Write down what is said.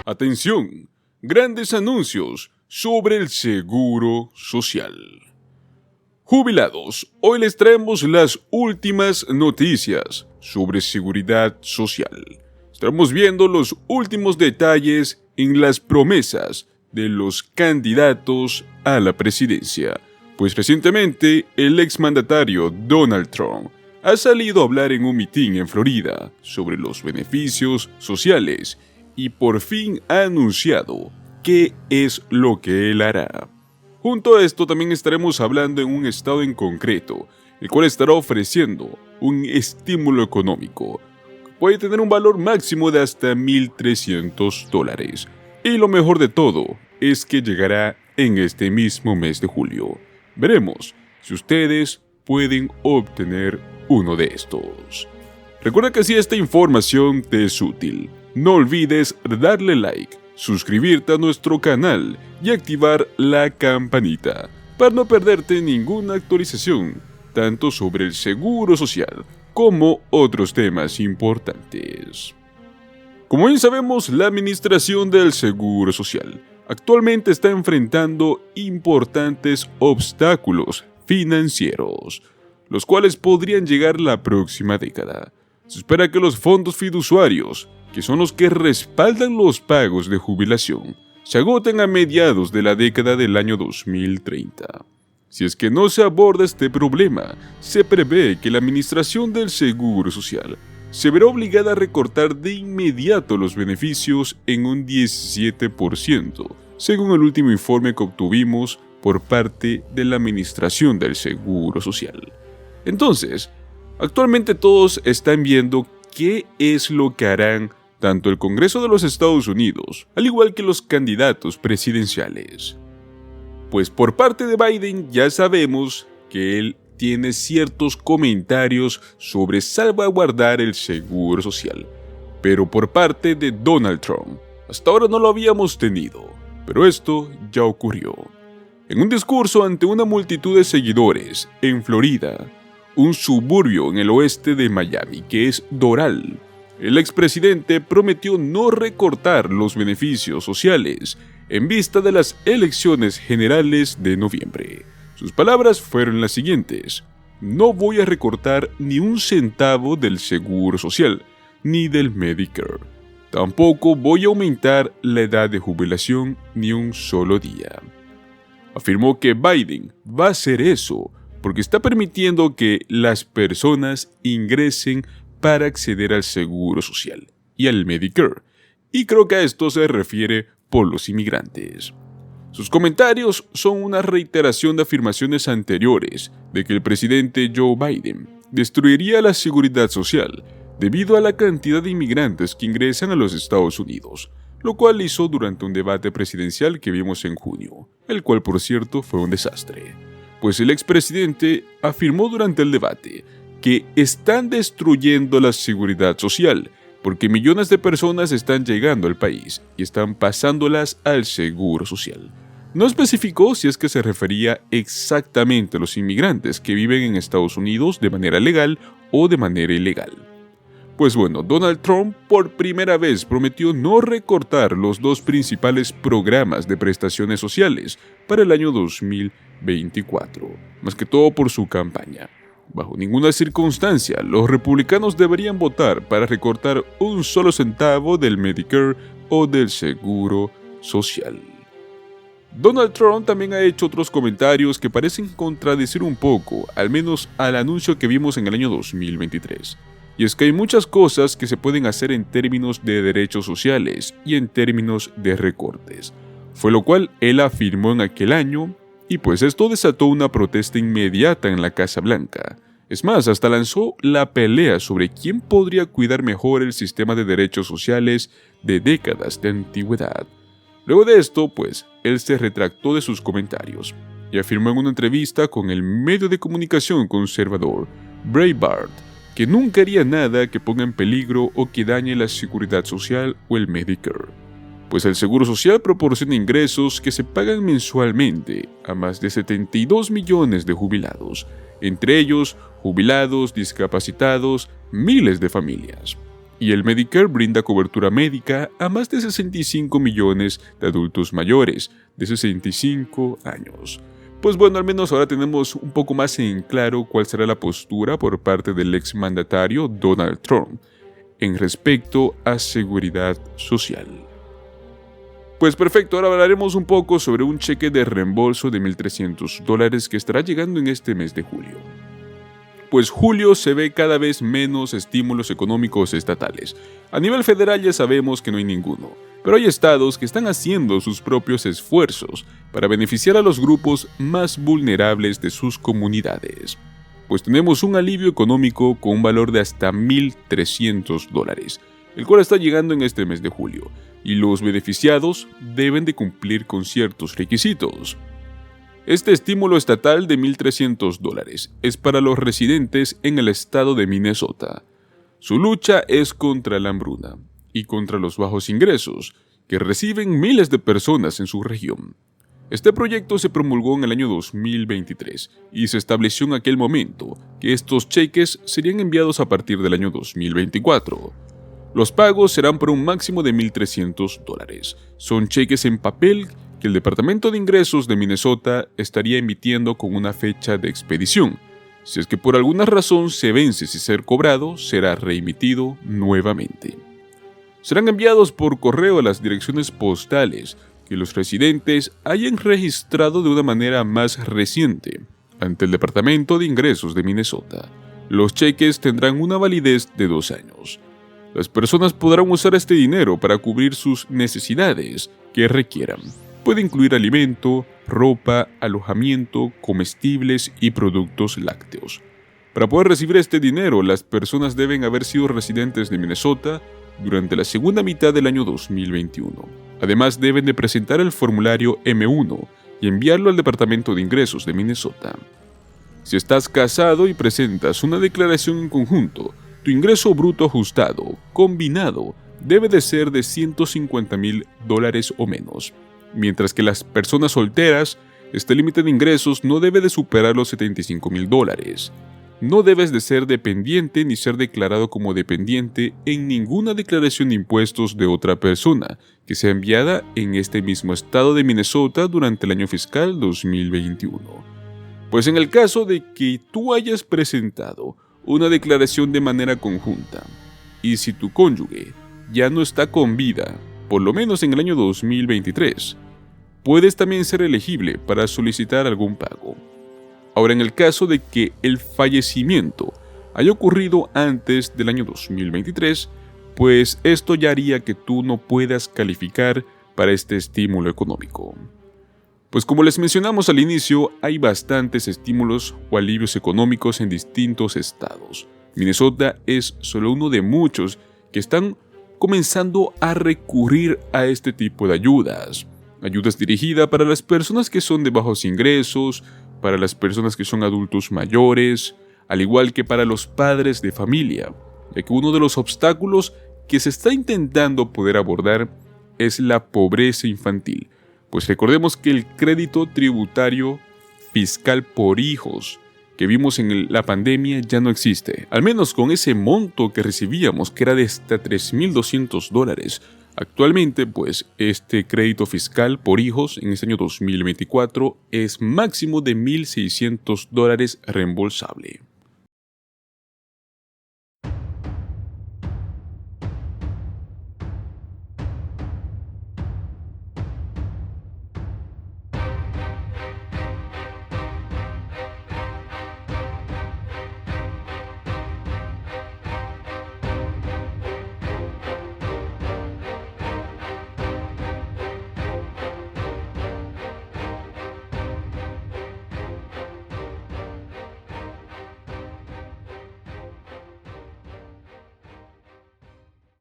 Atención, grandes anuncios sobre el seguro social. Jubilados, hoy les traemos las últimas noticias sobre seguridad social. Estamos viendo los últimos detalles en las promesas de los candidatos a la presidencia, pues recientemente el exmandatario Donald Trump ha salido a hablar en un mitin en Florida sobre los beneficios sociales y por fin ha anunciado qué es lo que él hará. Junto a esto también estaremos hablando en un estado en concreto, el cual estará ofreciendo un estímulo económico que puede tener un valor máximo de hasta $1,300. Y lo mejor de todo es que llegará en este mismo mes de julio. Veremos si ustedes pueden obtener uno de estos. Recuerda que si esta información te es útil, no olvides darle like, suscribirte a nuestro canal y activar la campanita para no perderte ninguna actualización, tanto sobre el seguro social como otros temas importantes. Como bien sabemos, la administración del seguro social actualmente está enfrentando importantes obstáculos financieros, los cuales podrían llegar la próxima década. Se espera que los fondos fiduciarios, que son los que respaldan los pagos de jubilación, se agoten a mediados de la década del año 2030. Si es que no se aborda este problema, se prevé que la administración del Seguro Social se verá obligada a recortar de inmediato los beneficios en un 17%, según el último informe que obtuvimos por parte de la administración del Seguro Social. Entonces, actualmente todos están viendo qué es lo que harán tanto el Congreso de los Estados Unidos, al igual que los candidatos presidenciales. Pues por parte de Biden ya sabemos que él tiene ciertos comentarios sobre salvaguardar el seguro social, pero por parte de Donald Trump, hasta ahora no lo habíamos tenido, pero esto ya ocurrió. En un discurso ante una multitud de seguidores en Florida, un suburbio en el oeste de Miami que es Doral, el expresidente prometió no recortar los beneficios sociales en vista de las elecciones generales de noviembre. Sus palabras fueron las siguientes: no voy a recortar ni un centavo del seguro social, ni del Medicare. Tampoco voy a aumentar la edad de jubilación ni un solo día. Afirmó que Biden va a hacer eso porque está permitiendo que las personas ingresen para acceder al seguro social y al Medicare, y creo que a esto se refiere por los inmigrantes. Sus comentarios son una reiteración de afirmaciones anteriores de que el presidente Joe Biden destruiría la seguridad social debido a la cantidad de inmigrantes que ingresan a los Estados Unidos, lo cual hizo durante un debate presidencial que vimos en junio, el cual por cierto fue un desastre, pues el expresidente afirmó durante el debate que están destruyendo la seguridad social porque millones de personas están llegando al país y están pasándolas al seguro social. No especificó si es que se refería exactamente a los inmigrantes que viven en Estados Unidos de manera legal o de manera ilegal. Pues bueno, Donald Trump por primera vez prometió no recortar los dos principales programas de prestaciones sociales para el año 2024, más que todo por su campaña. Bajo ninguna circunstancia, los republicanos deberían votar para recortar un solo centavo del Medicare o del seguro social. Donald Trump también ha hecho otros comentarios que parecen contradecir un poco, al menos al anuncio que vimos en el año 2023. Y es que hay muchas cosas que se pueden hacer en términos de derechos sociales y en términos de recortes. Fue lo cual él afirmó en aquel año, y pues esto desató una protesta inmediata en la Casa Blanca. Es más, hasta lanzó la pelea sobre quién podría cuidar mejor el sistema de derechos sociales de décadas de antigüedad. Luego de esto, pues, él se retractó de sus comentarios y afirmó en una entrevista con el medio de comunicación conservador Breitbart que nunca haría nada que ponga en peligro o que dañe la seguridad social o el Medicare, pues el Seguro Social proporciona ingresos que se pagan mensualmente a más de 72 millones de jubilados, entre ellos jubilados, discapacitados, miles de familias. Y el Medicare brinda cobertura médica a más de 65 millones de adultos mayores de 65 años. Pues bueno, al menos ahora tenemos un poco más en claro cuál será la postura por parte del exmandatario Donald Trump en respecto a seguridad social. Pues perfecto, ahora hablaremos un poco sobre un cheque de reembolso de $1,300 que estará llegando en este mes de julio. Pues julio se ve cada vez menos estímulos económicos estatales. A nivel federal ya sabemos que no hay ninguno, pero hay estados que están haciendo sus propios esfuerzos para beneficiar a los grupos más vulnerables de sus comunidades. Pues tenemos un alivio económico con un valor de hasta $1,300, el cual está llegando en este mes de julio, y los beneficiados deben de cumplir con ciertos requisitos. Este estímulo estatal de $1,300 es para los residentes en el estado de Minnesota. Su lucha es contra la hambruna y contra los bajos ingresos que reciben miles de personas en su región. Este proyecto se promulgó en el año 2023 y se estableció en aquel momento que estos cheques serían enviados a partir del año 2024. Los pagos serán por un máximo de $1,300. Son cheques en papel que el Departamento de Ingresos de Minnesota estaría emitiendo con una fecha de expedición. Si es que por alguna razón se vence sin ser cobrado, será reemitido nuevamente. Serán enviados por correo a las direcciones postales que los residentes hayan registrado de una manera más reciente ante el Departamento de Ingresos de Minnesota. Los cheques tendrán una validez de 2 años. Las personas podrán usar este dinero para cubrir sus necesidades que requieran. Puede incluir alimento, ropa, alojamiento, comestibles y productos lácteos. Para poder recibir este dinero, las personas deben haber sido residentes de Minnesota durante la segunda mitad del año 2021. Además, deben de presentar el formulario M1 y enviarlo al Departamento de Ingresos de Minnesota. Si estás casado y presentas una declaración en conjunto, tu ingreso bruto ajustado, combinado, debe de ser de $150,000 o menos. Mientras que las personas solteras, este límite de ingresos no debe de superar los $75,000. No debes de ser dependiente ni ser declarado como dependiente en ninguna declaración de impuestos de otra persona que sea enviada en este mismo estado de Minnesota durante el año fiscal 2021. Pues en el caso de que tú hayas presentado una declaración de manera conjunta y si tu cónyuge ya no está con vida, por lo menos en el año 2023, puedes también ser elegible para solicitar algún pago. Ahora, en el caso de que el fallecimiento haya ocurrido antes del año 2023, pues esto ya haría que tú no puedas calificar para este estímulo económico. Pues como les mencionamos al inicio, hay bastantes estímulos o alivios económicos en distintos estados. Minnesota es solo uno de muchos que están comenzando a recurrir a este tipo de ayudas. Ayudas dirigidas para las personas que son de bajos ingresos, para las personas que son adultos mayores, al igual que para los padres de familia, ya que uno de los obstáculos que se está intentando poder abordar es la pobreza infantil. Pues recordemos que el crédito tributario fiscal por hijos que vimos en la pandemia ya no existe, al menos con ese monto que recibíamos, que era de hasta $3,200. Actualmente, pues, este crédito fiscal por hijos en este año 2024 es máximo de $1,600 reembolsable.